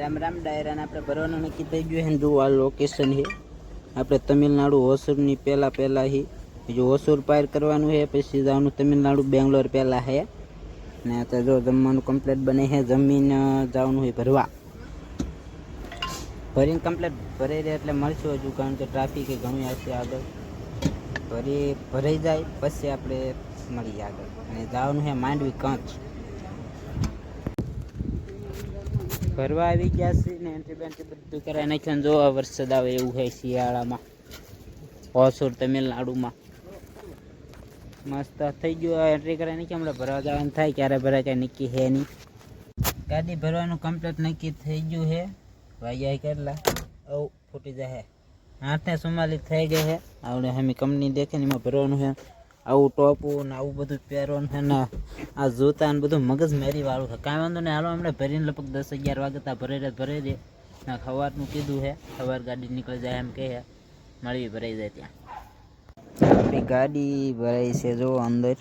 રામ રામ ડાયરાને આપણે ભરવાનું નક્કી થઈ ગયું છે. જો આ લોકેશન છે આપણે તમિલનાડુ હોસુરની પહેલાં જો હોસુર પાર કરવાનું છે, પછી જવાનું તમિલનાડુ બેંગ્લોર પહેલાં છે ને. તો જો જમવાનું કમ્પ્લીટ બને છે, જમીને જવાનું હોય ભરવા. ભરીને કમ્પ્લીટ ભરાઈ રહે એટલે મળશું હજુ, કારણ કે ટ્રાફિક એ ઘણું આવશે આગળ. ભરાઈ જાય પછી આપણે મળીએ આગળ. અને જવાનું છે માંડવી કાંચ ભરવા આવી ગયા છે ને. એન્ટ્રી બેન્ટ્રી બધું કરાવી નાખ્યું. જો વરસાદ આવે એવું હોય શિયાળામાં હોસુર તમિલનાડુમાં. મસ્ત થઈ ગયું. એન્ટ્રી કરાવી નાખી. હમણાં ભરવા જવાનું થાય, ક્યારે ભરાય કાંઈ નક્કી છે નહીં. ગાડી ભરવાનું કમ્પ્લીટ નક્કી થઈ ગયું છે. વાગ્યા કેટલા ફૂટી જાય 8:44 થઈ ગઈ છે. આપણે હમી કંપની દેખે ને એમાં ભરવાનું છે. આવું ટોપું ને આવું બધું પહેરવાનું છે ને આ જોતા ને બધું મગજ મેરી વાળું છે. કાંઈ વાંધો નહીં, હાલો હમણાં ભરીને લગભગ 10-11 વાગતા ભરાઈ દે. ના સવારનું કીધું છે, સવાર ગાડી નીકળી જાય એમ કહે. મળવી ભરાઈ જાય ત્યાં. આપણી ગાડી ભરાઈ છે જો અંદર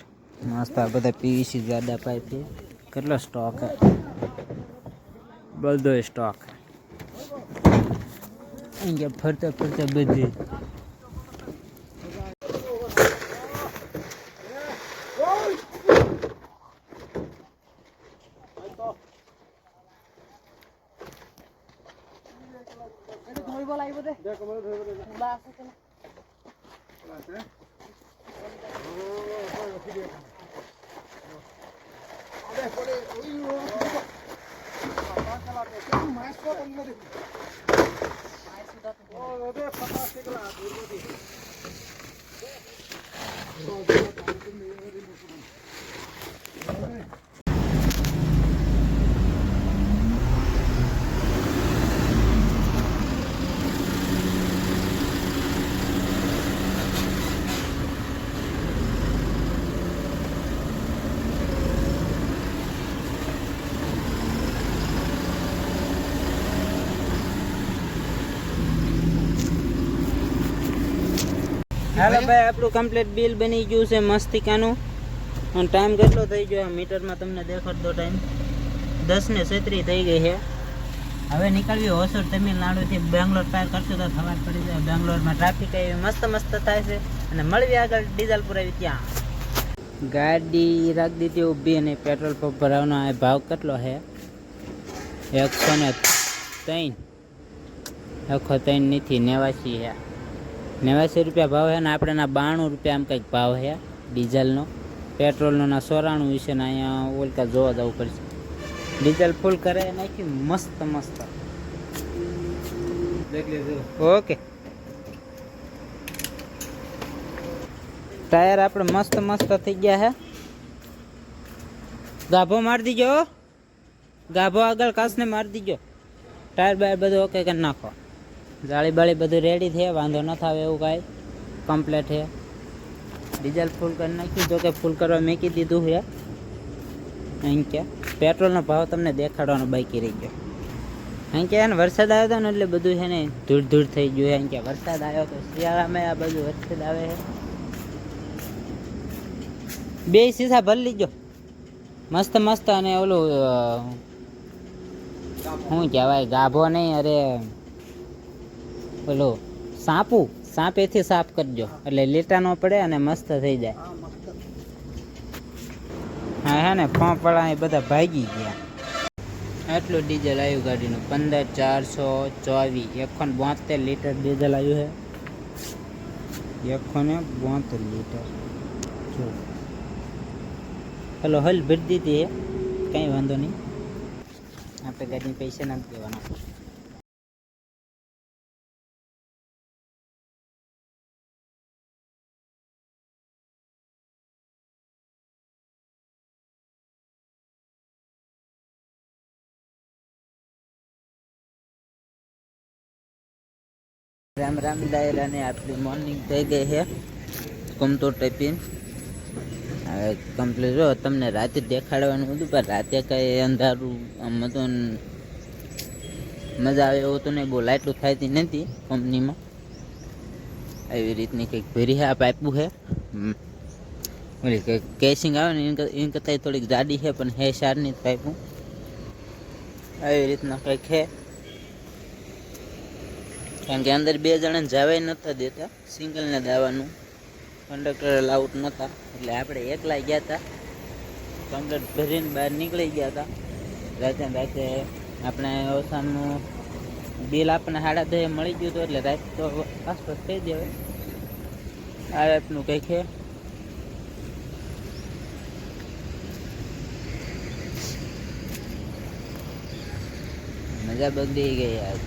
મસ્ત. આ બધા પીવીસી ગાડા પાઇપ છે. કેટલો સ્ટોક છે, બધો સ્ટોક અહીંયા ફરતા બધી. હાલો ભાઈ, આપણું કમ્પ્લીટ બિલ બની ગયું છે મસ્તિકાનું. અને ટાઈમ કેટલો થઈ ગયો મીટરમાં તમને દેખાડતો ટાઈમ 10:36 થઈ ગઈ છે. હવે નીકળવી હોસુર તમિલનાડુથી બેંગ્લોર પાર કરશું તો ખબર પડી જાય. બેંગ્લોરમાં ટ્રાફિક એવી મસ્ત થાય છે. અને મળવી આગળ ડીઝલ પુરાવી ત્યાં. ગાડી રાખી દીધી ઊભી અને પેટ્રોલ પંપ ભરાવવાનો ભાવ કેટલો છે? 103 નથી 89 છે. 89 રૂપિયા ભાવ છે ને. આપણે ના 92 રૂપિયા આમ કંઈક ભાવ છે ડીઝલનો. પેટ્રોલનો ના 94 વિશે ને. અહીંયા ઓલકા જોવા જવું પડશે. ડીઝલ ફૂલ કરે નાખી મસ્ત. ઓકે, ટાયર આપણે મસ્ત થઈ ગયા છે. ગાભો મારી દીજો, ગાભો આગળ કાસને મારી દીજો. ટાયર બાયર બધું ઓકે કરી નાખો. જાળી બાળી બધું રેડી છે, વાંધો ન થાય એવું કાંઈ. કમ્પ્લેટ છે. ડીઝલ ફૂલ કરી નાખ્યું. જો કે ફૂલ કરવા મેકી દીધું છે. અહીં કે પેટ્રોલનો ભાવ તમને દેખાડવાનો બાકી રહી ગયો. અહીં કે એને વરસાદ આવ્યો હતો ને એટલે બધું છે ને ધૂળ થઈ ગયું. અહીં કે વરસાદ આવ્યો તો શિયાળામાં આ બધું વરસાદ આવે છે. 2 સીસા ભરી લીજો મસ્ત. અને ઓલું શું કહેવાય, ગાભો નહીં, અરે ઓલો સાપેથી સાફ કરજો એટલે લીટા ન પડે અને મસ્ત થઈ જાય. હા હે ને, પંપવાળા એ બધા ભાગી ગયા. આટલું ડીઝલ આવ્યું ગાડીનું 15,424. 172 લીટર ડીઝલ આવ્યું છે. 172 લીટર. જો હલો હલ ભરી દીધી છે, કંઈ વાંધો નહીં. આપણે ગાડીને પૈસા નથી દેવાના. રામ ડાયરાને આપણી મોર્નિંગ થઈ ગઈ છે. કમતો ટિફિન હવે કમ્પ્લીટ. જો તમને રાતે દેખાડવાનું હતું પણ રાતે કંઈ અંધારું આમ હતું, મજા આવે એવું તો નહીં. બહુ લાઇટું થતી નથી કંપનીમાં. એવી રીતની કંઈક ભેરી આ પાઇપું છે. ઓલી કંઈક કેસિંગ આવે ને એની કરતાં થોડીક જાડી છે પણ હે સારની પાઇપું. એવી રીતના કંઈક છે. કારણ કે અંદર 2 જણાને જવાય નહોતા દેતા, સિંગલને દાવાનું કંડક્ટર લાઉટ નહોતા, એટલે આપણે એકલા ગયા હતા. કમ્પ્લેટ ભરીને બહાર નીકળી ગયા હતા. રાતે આપણે ઓસાનું બિલ આપણને 10.5 મળી ગયું હતું, એટલે રાત તો આસપાસ થઈ જાય. આ રાતનું કંઈક છે. મજા બગડી ગઈ યાર.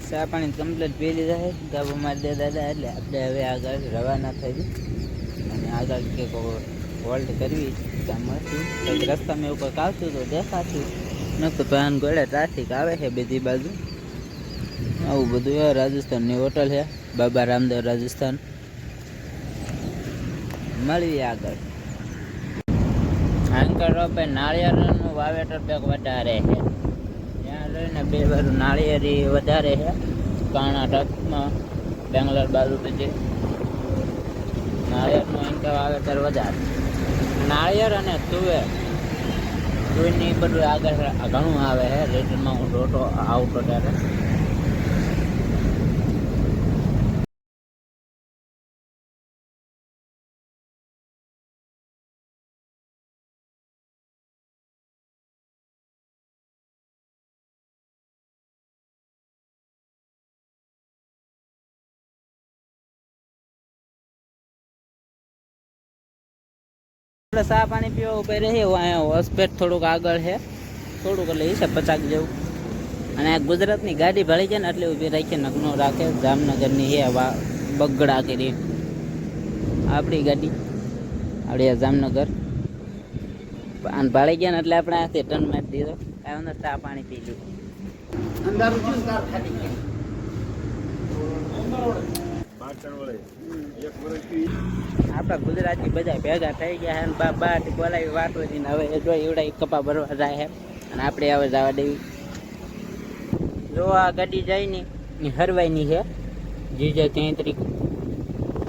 ચા પાણી કમ્પ્લીટ પી લીધા છે, ગાભો મારી દે દાદા. એટલે આપણે હવે આગળ રવાના થઈ અને આગળ કે હોલ્ડ કરવી ગામમાંથી. કંઈક રસ્તામાં એવું કંઈક આવતું તો દેખાતું નતું, તો આન ગોળે ટ્રાફિક આવે છે બધી બાજુ. આવું બધું છે. રાજસ્થાનની હોટલ છે, બાબા રામદેવ રાજસ્થાન. મળીએ આગળ. આંકર રોપે નાળિયેરનું વાવેતર બેક વધારે છે. ત્યાં રહીને 2 બાજુ નાળિયેરી વધારે છે. કર્ણાટકમાં બેંગ્લોર બાજુ પછી નાળિયેરનું આંકર વાવેતર વધારે. નાળિયેર અને તુવેરની બધું આગળ ઘણું આવે છે. રિટર્નમાં હું રોટો આવતો ત્યારે ચા પાણી પીવા ઉપર રહે. હોસ્પિટલ થોડુંક આગળ છે, થોડુંક એટલે છે 50 જેવું. અને આ ગુજરાતની ગાડી ભળી છે ને એટલે ઊભી રાખી નગનો રાખે. જામનગરની છે બગડા કરી આપણી ગાડી. આપણે જામનગર અને ભાળી ગયા ને એટલે આપણે આથી ટર્ન મારી દીધો. અંદર ચા પાણી પી લીધું. આપણા ગુજરાતી બધા ભેગા થઈ ગયા છે. બાર બોલાવી વાતો ને હવે જો એવડા કપા ભરવા જાય છે. અને આપણે હવે જવા દેવી. જો આ ગાડી જાય ને એ હરવાઈની છે જીજે 33.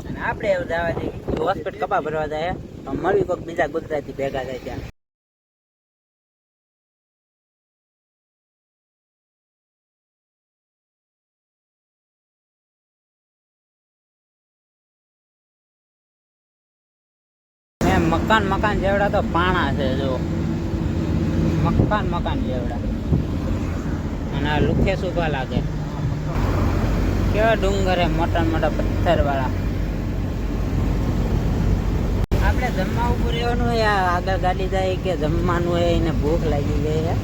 અને આપણે હવે જવા દેવી. હોસ્પિટલ કપા ભરવા જાય તો મળવી કોઈક બીજા ગુજરાતી ભેગા થાય ત્યાં. મકાન જેવડા તો પાણા છે. જો મકાન જેવડા. અને આ લુખે સુભા લાગે. કેવા ડુંગર હે મોટા મોટા પથ્થર વાળા. આપણે જમવા ઉપર રહેવાનું હોય. આગળ ગાડી જાય કે જમવાનું હોય એને ભૂખ લાગી ગઈ છે.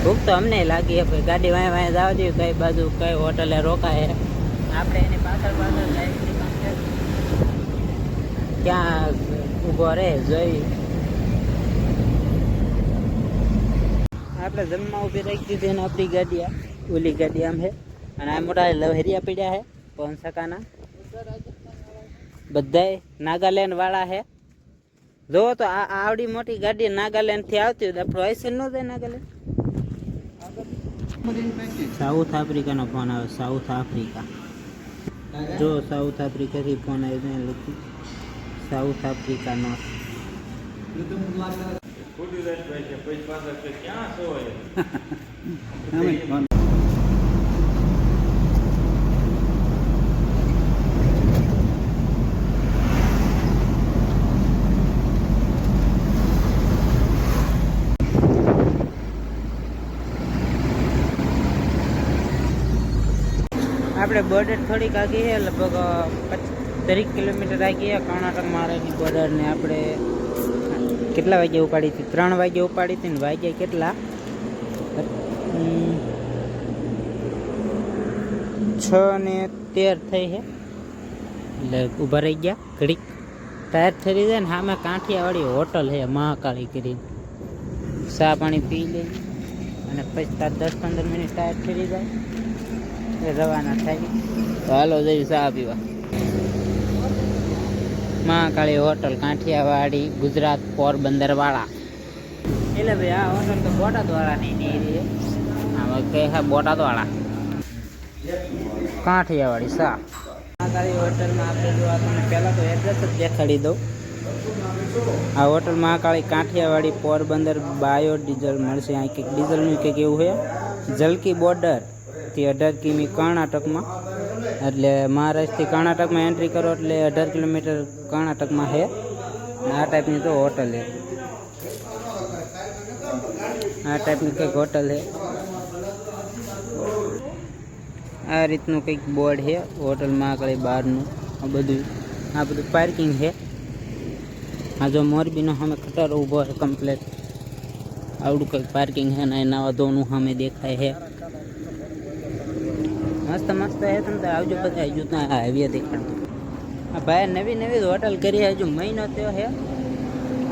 ભૂખ તો અમને લાગી છે. ગાડી વાય જવા દઈએ કઈ બાજુ કઈ હોટલે રોકાય. આપણે એની પાછળ જાય ક્યાં ઉભો રહે જોઈ. આપણે જમવા ઉભી રાખી દીધી ને આપણી ગાડી ઓલી ગાડી આમ છે. અને આ મોટા લહેરિયા પીડ્યા છે 5 સકાના. બધાય નાગાલેન્ડ વાળા છે. જો તો આ આવડી મોટી ગાડી નાગાલેન્ડ થી આવતી હોય આપણું આઈસન ન જાય નાગાલેન્ડ. સાઉથ આફ્રિકાનો ફોન આવે. South Africa. જો સાઉથ આફ્રિકાથી ફોન આવ્યો લખી સાઉથ આફ્રિકાનો. આપણે બોર્ડર થોડીક આગી છે, લગભગ 30 કિલોમીટર આગી છે કર્ણાટકમાં રહેલી બોર્ડર. ને આપણે કેટલા વાગે ઉપાડી હતી? 3 વાગે ઉપાડી હતી ને વાગે કેટલા 6:13 થઈ છે. એટલે ઊભા રહી ગયા ઘડીક. ટાયર ઠરી જાય ને સામે કાંઠિયાવાળી હોટલ છે મહાકાળી કરી. ચા પાણી પી લઈ અને પછી 10-15 મિનિટ ટાયર ઠરી જાય રવાના થાય. તો હાલો જઈ ચા પીવા. મહાકાળી હોટલ કાંઠિયાવાડી ગુજરાત પોરબંદર વાળા. એટલે ભાઈ આ હોટલ તો બોટાદ વાળા નહીં આમાં કહે છે બોટાદ વાળા. કાંઠિયાવાડી ચા. મહાકાળી હોટલમાં આપણે જો તમને પહેલાં તો એડ્રેસ જ દેખાડી દઉં. આ hotel Mahakali Kathiawadi Porbandar bio diesel મળશે. અહીં કંઈક ડીઝલનું કંઈક એવું છે. જલકી બોર્ડરથી 18 કિમી કર્ણાટકમાં, એટલે મહારાષ્ટ્રથી કર્ણાટકમાં એન્ટ્રી કરો એટલે 18 કિલોમીટર કર્ણાટકમાં છે. આ ટાઈપની તો હોટલ છે. આ ટાઈપની કંઈક હોટલ છે. આ રીતનું કંઈક બોર્ડ છે હોટલ મહાકાળી બહારનું. આ બધું પાર્કિંગ છે. આ જો મોરબીનો સામે ખટારો ઊભો છે કમ્પ્લેટ. આવડું કંઈક પાર્કિંગ છે ને નાવા ધોવાનું સામે દેખાય છે. મસ્ત મસ્ત છે. તમે આવજો બધા. હજુ તો હાઈવે દેખાડતું. આ ભાઈ નવી નવી હોટલ કરી. હજુ મહિનો થયો છે.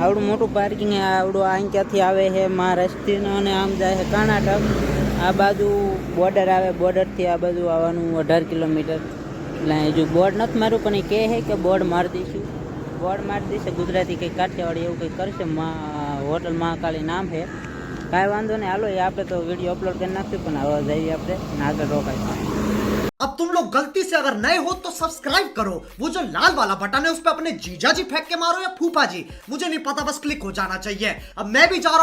આવડું મોટું પાર્કિંગ છે. આવડું અહીં ક્યાંથી આવે છે મહારાષ્ટ્રનો અને આમ જાય છે કર્ણાટક. આ બાજુ બોર્ડર આવે. બોર્ડરથી આ બાજુ આવવાનું 18 કિલોમીટર. એટલે હજુ બોર્ડ નથી મારું, પણ એ કહે છે કે બોર્ડ મારી દઈશું. બોર્ડ મારી દઈશે. ગુજરાતી કંઈક કાઠિયાવાડી એવું કંઈક કરશે. હોટલ મહાકાળી નામ છે. કાંઈ વાંધો નહીં. હાલો એ આપણે તો વિડીયો અપલોડ કરી નાખ્યું, પણ હવે જઈએ આપણે આગળ રોકાય. अब तुम लोग गलती से अगर नए हो तो सब्सक्राइब करो, वो जो लाल वाला बटन है उस पर अपने जीजा जी फेंक के मारो या फूफा जी, मुझे नहीं पता, बस क्लिक हो जाना चाहिए. अब मैं भी जा रहा